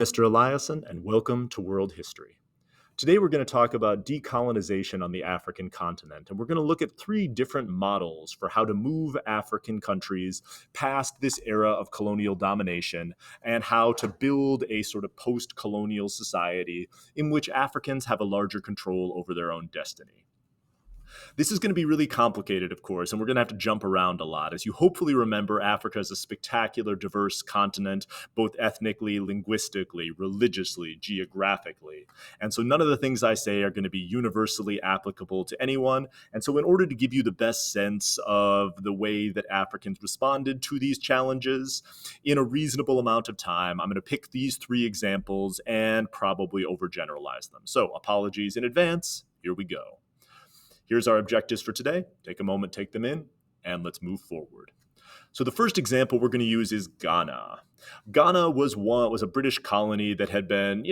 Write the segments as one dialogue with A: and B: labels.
A: Mr. Eliason, and welcome to World History. Today we're going to talk about decolonization on the African continent, and we're going to look at three different models for how to move African countries past this era of colonial domination and how to build a sort of post-colonial society in which Africans have a larger control over their own destiny. This is going to be really complicated, of course, and we're going to have to jump around a lot. As you hopefully remember, Africa is a spectacular, diverse continent, both ethnically, linguistically, religiously, geographically. And so none of the things I say are going to be universally applicable to anyone. And so in order to give you the best sense of the way that Africans responded to these challenges in a reasonable amount of time, I'm going to pick these three examples and probably overgeneralize them. So apologies in advance. Here we go. Here's our objectives for today. Take a moment, take them in, and let's move forward. So the first example we're going to use is Ghana. Ghana was a British colony that had been,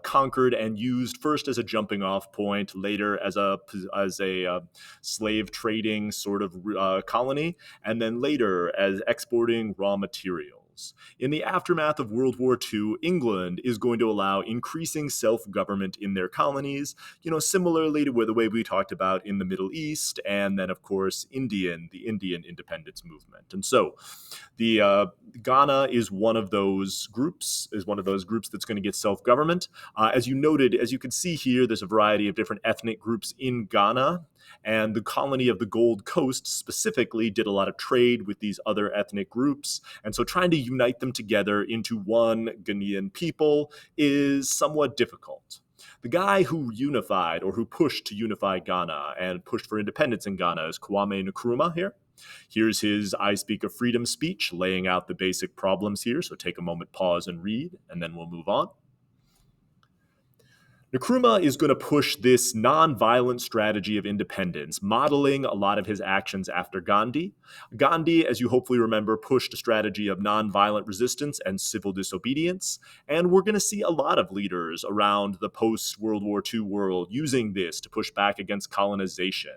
A: conquered and used first as a jumping off point, later as a slave trading sort of colony, and then later as exporting raw materials. In the aftermath of World War II, England is going to allow increasing self-government in their colonies, similarly to the way we talked about in the Middle East, and then, of course, the Indian independence movement. And so the Ghana is one of those groups that's going to get self-government. As you can see here, there's a variety of different ethnic groups in Ghana. And the colony of the Gold Coast specifically did a lot of trade with these other ethnic groups. And so trying to unite them together into one Ghanaian people is somewhat difficult. The guy who pushed to unify Ghana and pushed for independence in Ghana is Kwame Nkrumah here. Here's his I Speak of Freedom speech laying out the basic problems here. So take a moment, pause, and read, and then we'll move on. Nkrumah is going to push this non-violent strategy of independence, modeling a lot of his actions after Gandhi. Gandhi, as you hopefully remember, pushed a strategy of non-violent resistance and civil disobedience, and we're going to see a lot of leaders around the post-World War II world using this to push back against colonization.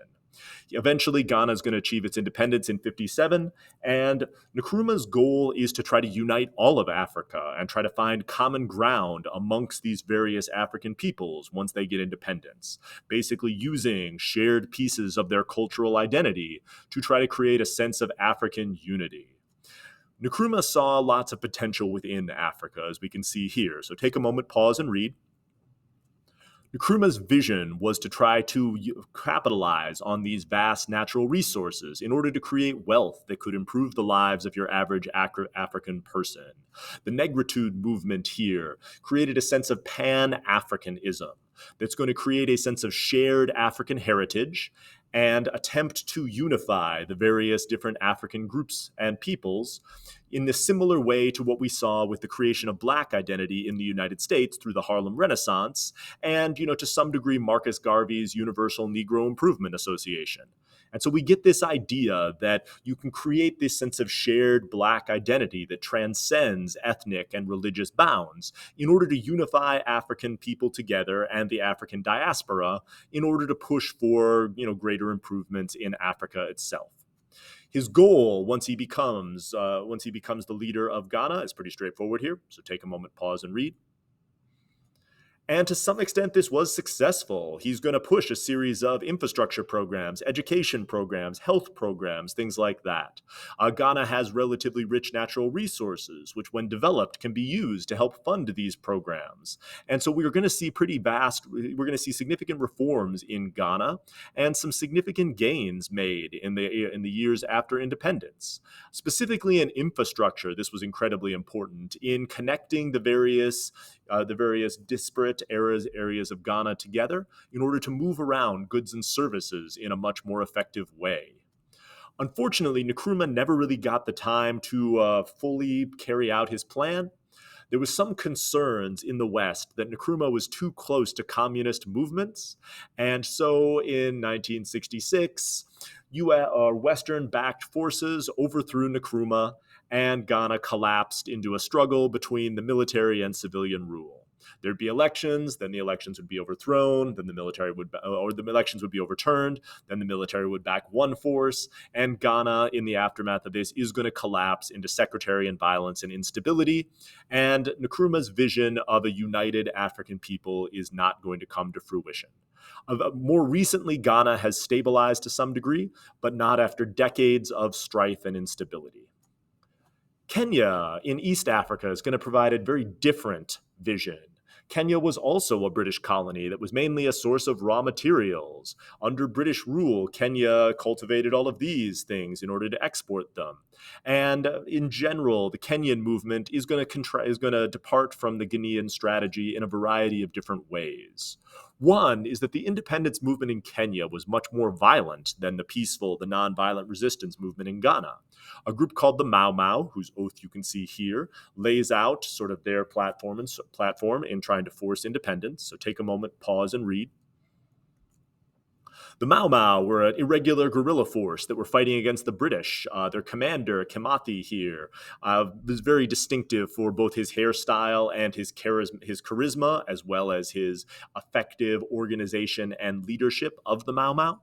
A: Eventually, Ghana is going to achieve its independence in 1957, and Nkrumah's goal is to try to unite all of Africa and try to find common ground amongst these various African peoples once they get independence, basically using shared pieces of their cultural identity to try to create a sense of African unity. Nkrumah saw lots of potential within Africa, as we can see here. So take a moment, pause, and read. Nkrumah's vision was to try to capitalize on these vast natural resources in order to create wealth that could improve the lives of your average African person. The Negritude movement here created a sense of Pan-Africanism that's going to create a sense of shared African heritage and attempt to unify the various different African groups and peoples in a similar way to what we saw with the creation of Black identity in the United States through the Harlem Renaissance and, to some degree, Marcus Garvey's Universal Negro Improvement Association. And so we get this idea that you can create this sense of shared Black identity that transcends ethnic and religious bounds in order to unify African people together and the African diaspora in order to push for, greater improvements in Africa itself. His goal, once he becomes the leader of Ghana, is pretty straightforward here. So take a moment, pause, and read. And to some extent, this was successful. He's going to push a series of infrastructure programs, education programs, health programs, things like that. Ghana has relatively rich natural resources, which when developed can be used to help fund these programs. And so we're going to see significant reforms in Ghana and some significant gains made in the years after independence. Specifically in infrastructure, this was incredibly important in connecting the various disparate areas of Ghana together in order to move around goods and services in a much more effective way. Unfortunately, Nkrumah never really got the time to fully carry out his plan. There was some concerns in the West that Nkrumah was too close to communist movements, and so in 1966, Western-backed forces overthrew Nkrumah, and Ghana collapsed into a struggle between the military and civilian rule. There'd be elections, then the elections would be overthrown, then the military would, or the elections would be overturned, then the military would back one force, and Ghana, in the aftermath of this, is going to collapse into sectarian violence and instability. And Nkrumah's vision of a united African people is not going to come to fruition. More recently, Ghana has stabilized to some degree, but not after decades of strife and instability. Kenya in East Africa is going to provide a very different vision. Kenya was also a British colony that was mainly a source of raw materials. Under British rule, Kenya cultivated all of these things in order to export them. And in general, the Kenyan movement is going to depart from the Ghanaian strategy in a variety of different ways. One is that the independence movement in Kenya was much more violent than the peaceful, the nonviolent resistance movement in Ghana. A group called the Mau Mau, whose oath you can see here, lays out sort of their platform in trying to force independence. So take a moment, pause, and read. The Mau Mau were an irregular guerrilla force that were fighting against the British. Their commander, Kimathi here, was very distinctive for both his hairstyle and his charisma, as well as his effective organization and leadership of the Mau Mau.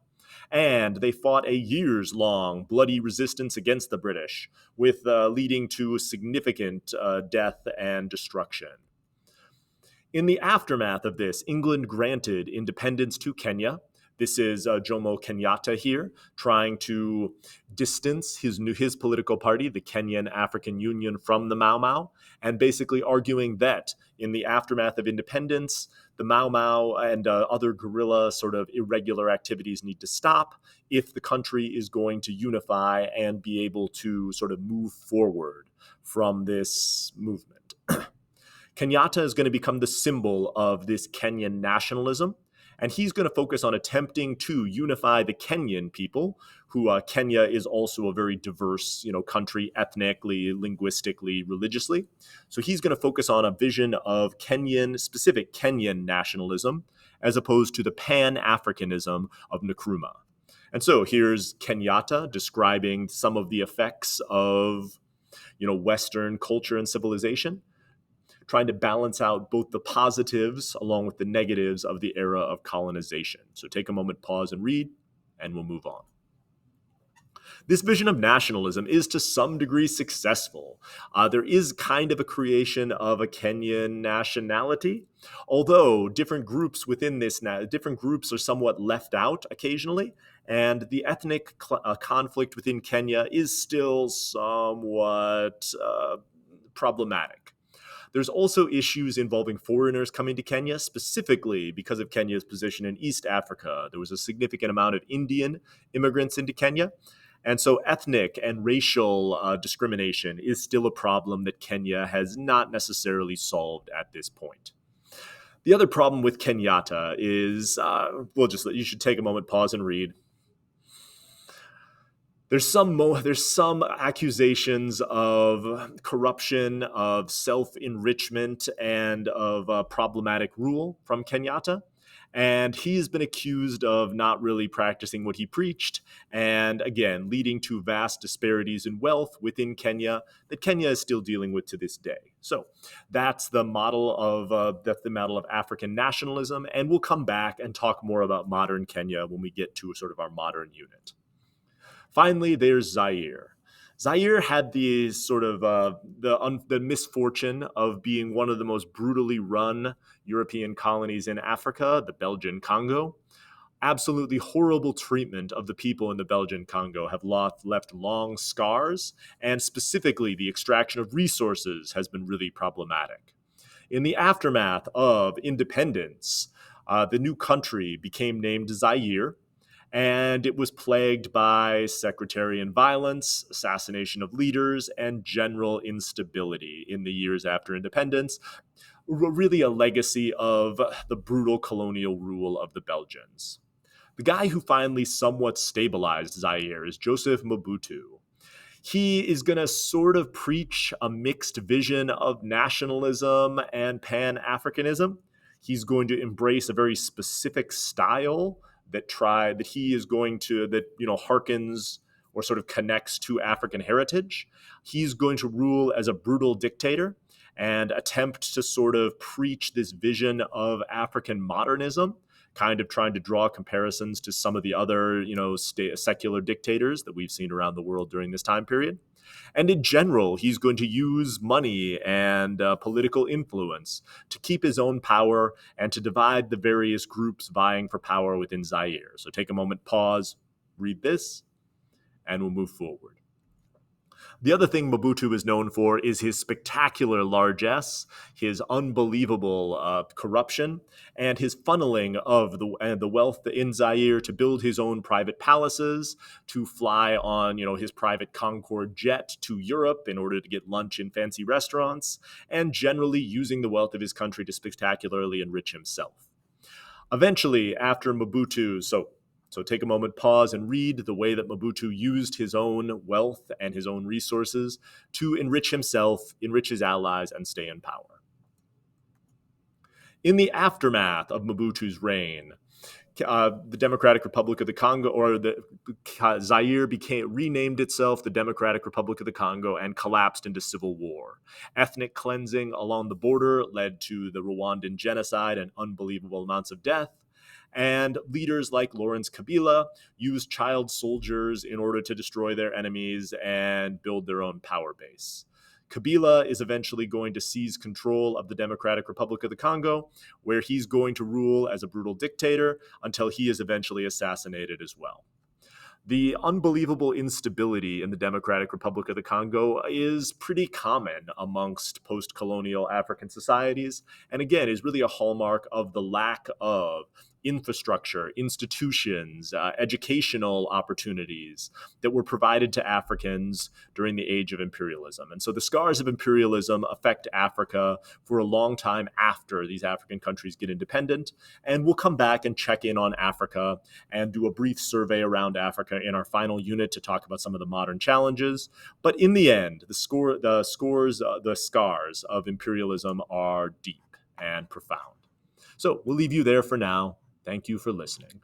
A: And they fought a years-long bloody resistance against the British, with leading to significant death and destruction. In the aftermath of this, England granted independence to Kenya. This is Jomo Kenyatta here, trying to distance his political party, the Kenyan African Union, from the Mau Mau, and basically arguing that in the aftermath of independence, the Mau Mau and other guerrilla sort of irregular activities need to stop if the country is going to unify and be able to sort of move forward from this movement. Kenyatta is going to become the symbol of this Kenyan nationalism, and he's going to focus on attempting to unify the Kenyan people, who Kenya is also a very diverse, country, ethnically, linguistically, religiously. So he's going to focus on a vision of specific Kenyan nationalism, as opposed to the Pan-Africanism of Nkrumah. And so here's Kenyatta describing some of the effects of, Western culture and civilization, trying to balance out both the positives along with the negatives of the era of colonization. So take a moment, pause, and read, and we'll move on. This vision of nationalism is to some degree successful. There is kind of a creation of a Kenyan nationality, although different groups within this, different groups are somewhat left out occasionally, and the ethnic conflict within Kenya is still somewhat problematic. There's also issues involving foreigners coming to Kenya, specifically because of Kenya's position in East Africa. There was a significant amount of Indian immigrants into Kenya. And so ethnic and racial discrimination is still a problem that Kenya has not necessarily solved at this point. The other problem with Kenyatta is, you should take a moment, pause, and read. There's some accusations of corruption, of self-enrichment, and of problematic rule from Kenyatta. And he's been accused of not really practicing what he preached, and again, leading to vast disparities in wealth within Kenya that Kenya is still dealing with to this day. So that's the model of African nationalism, and we'll come back and talk more about modern Kenya when we get to sort of our modern unit. Finally, there's Zaire. Zaire had the sort of the misfortune of being one of the most brutally run European colonies in Africa, the Belgian Congo. Absolutely horrible treatment of the people in the Belgian Congo have left long scars, and specifically the extraction of resources has been really problematic. In the aftermath of independence, the new country became named Zaire, and it was plagued by sectarian violence, assassination of leaders, and general instability in the years after independence, really a legacy of the brutal colonial rule of the Belgians. The guy who finally somewhat stabilized Zaire is Joseph Mobutu. He is going to sort of preach a mixed vision of nationalism and Pan-Africanism. He's going to embrace a very specific style that harkens or sort of connects to African heritage. He's going to rule as a brutal dictator, and attempt to sort of preach this vision of African modernism, kind of trying to draw comparisons to some of the other, secular dictators that we've seen around the world during this time period. And in general, he's going to use money and political influence to keep his own power and to divide the various groups vying for power within Zaire. So take a moment, pause, read this, and we'll move forward. The other thing Mobutu is known for is his spectacular largesse, his unbelievable corruption, and his funneling of the wealth in Zaire to build his own private palaces, to fly on his private Concorde jet to Europe in order to get lunch in fancy restaurants, and generally using the wealth of his country to spectacularly enrich himself. Eventually, after Mobutu, so take a moment, pause, and read the way that Mobutu used his own wealth and his own resources to enrich himself, enrich his allies, and stay in power. In the aftermath of Mobutu's reign, the Democratic Republic of the Congo, or the Zaire, renamed itself the Democratic Republic of the Congo and collapsed into civil war. Ethnic cleansing along the border led to the Rwandan genocide and unbelievable amounts of death. And leaders like Lawrence Kabila used child soldiers in order to destroy their enemies and build their own power base. Kabila is eventually going to seize control of the Democratic Republic of the Congo, where he's going to rule as a brutal dictator until he is eventually assassinated as well. The unbelievable instability in the Democratic Republic of the Congo is pretty common amongst post-colonial African societies, and again, is really a hallmark of the lack of infrastructure, institutions, educational opportunities that were provided to Africans during the age of imperialism. And so the scars of imperialism affect Africa for a long time after these African countries get independent. And we'll come back and check in on Africa and do a brief survey around Africa in our final unit to talk about some of the modern challenges. But in the end, the scars of imperialism are deep and profound. So we'll leave you there for now. Thank you for listening.